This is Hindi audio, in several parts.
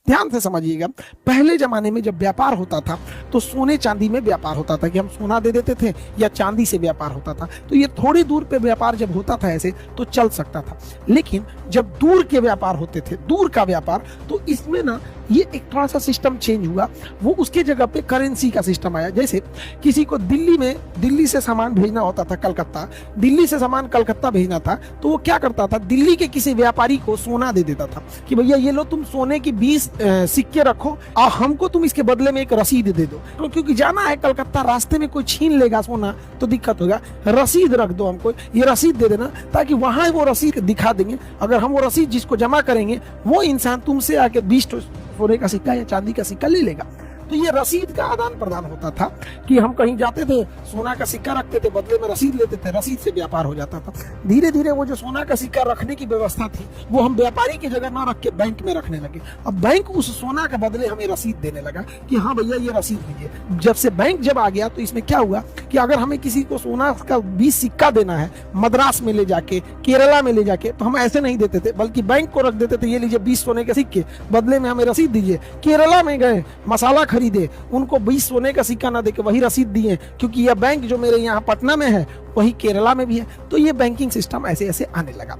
ध्यान से समझिएगा, पहले जमाने में जब व्यापार होता था तो सोने चांदी में व्यापार होता था कि हम सोना दे देते थे या चांदी से व्यापार होता था। तो ये थोड़ी दूर पे व्यापार जब होता था ऐसे तो चल सकता था, लेकिन जब दूर के व्यापार होते थे, दूर का व्यापार, तो इसमें ना ये एक थोड़ा सा सिस्टम चेंज हुआ। वो उसके जगह पे करेंसी का सिस्टम आया। जैसे किसी को दिल्ली से सामान भेजना होता था कलकत्ता, दिल्ली से सामान कलकत्ता भेजना था, तो वो क्या करता था, दिल्ली के किसी व्यापारी को सोना दे देता था कि भैया ये लो तुम सोने की 20 सिक्के रखो और हमको तुम इसके बदले में एक रसीद दे दो। तो क्योंकि जाना है कलकत्ता, रास्ते में कोई छीन लेगा सोना तो दिक्कत होगा, रसीद रख दो हमको, ये रसीद दे देना, ताकि वहां वो रसीद दिखा देंगे। अगर हम वो रसीद जिसको जमा करेंगे वो इंसान तुमसे आके 20 सोने का सिक्का या चांदी का सिक्का ले लेगा। तो ये रसीद का आदान प्रदान होता था कि हम कहीं जाते थे, सोना का सिक्का रखते थे, बदले में रसीद लेते थे, रसीद से व्यापार हो जाता था। धीरे धीरे वो जो सोना का सिक्का रखने की व्यवस्था थी वो हम व्यापारी की जगह ना रख के बैंक में रखने लगे। अब बैंक उस सोना के बदले हमें रसीद देने लगा कि हाँ भैया ये रसीद दीजिए। जब से बैंक जब आ गया तो इसमें क्या हुआ कि अगर हमें किसी को सोना का 20 सिक्का देना है मद्रास में ले जाके, केरला में ले जाके, तो हम ऐसे नहीं देते थे, बल्कि बैंक को रख देते थे, ये लीजिए 20 सोने के सिक्के, बदले में हमें रसीद दीजिए। केरला में गए, मसाला खरीदे, उनको 20 सोने का सिक्का ना देके वही रसीद दिए, क्योंकि यह बैंक जो मेरे यहाँ पटना में है वही केरला में भी है। तो ये बैंकिंग सिस्टम ऐसे ऐसे आने लगा।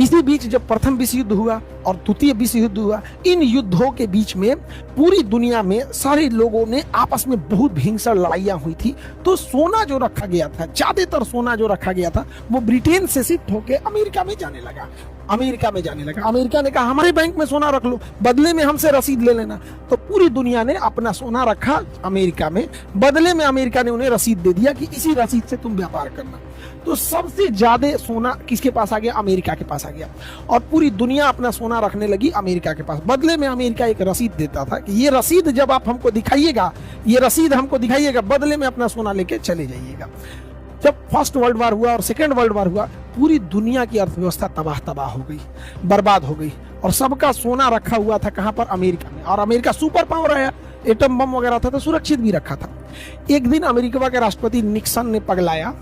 इसी बीच जब प्रथम विश्व युद्ध हुआ और द्वितीय विश्व युद्ध हुआ, इन युद्धों के बीच में पूरी दुनिया में सारे लोगों ने आपस में बहुत भीषण लड़ाइयां हुई थी। तो सोना जो रखा गया था, ज्यादातर सोना जो रखा गया था वो ब्रिटेन से शिफ्ट होकर अमेरिका में जाने लगा। अमेरिका ने कहा हमारे बैंक में सोना रख लो, बदले में हमसे रसीद ले लेना। तो पूरी दुनिया ने अपना सोना रखा अमेरिका में, बदले में अमेरिका ने उन्हें रसीद दे दिया कि इसी रसीद से तुम व्यापार करना। तो सबसे ज्यादा सोना किसके पास आ गया? अमेरिका के पास आ गया, और पूरी दुनिया अपना सोना रखने लगी अमेरिका के पास। बदले में अमेरिका एक रसीद देता था कि ये रसीद जब आप हमको दिखाइएगा, ये रसीद हमको दिखाइएगा, बदले में अपना सोना लेके चले जाइएगा। जब फर्स्ट वर्ल्ड वार हुआ और सेकेंड वर्ल्ड वार हुआ, पूरी दुनिया की अर्थव्यवस्था तबाह हो गई, बर्बाद हो गई, और सबका सोना रखा हुआ था कहां पर? अमेरिका में। और अमेरिका सुपर पावर आया, एटम बम वगैरह था तो सुरक्षित भी रखा था। एक दिन अमेरिका के राष्ट्रपति निक्सन ने पगलाया,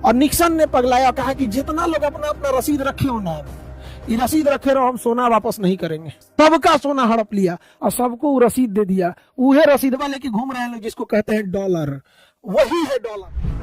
और निक्सन ने पगलाया, कहा कि जितना लोग अपना अपना रसीद रखे हो ना, ये रसीद रखे रहो, हम सोना वापस नहीं करेंगे। सबका सोना हड़प लिया और सबको रसीद दे दिया। वही रसीद वाले की घूम रहे हैं जिसको कहते हैं डॉलर, वही है डॉलर।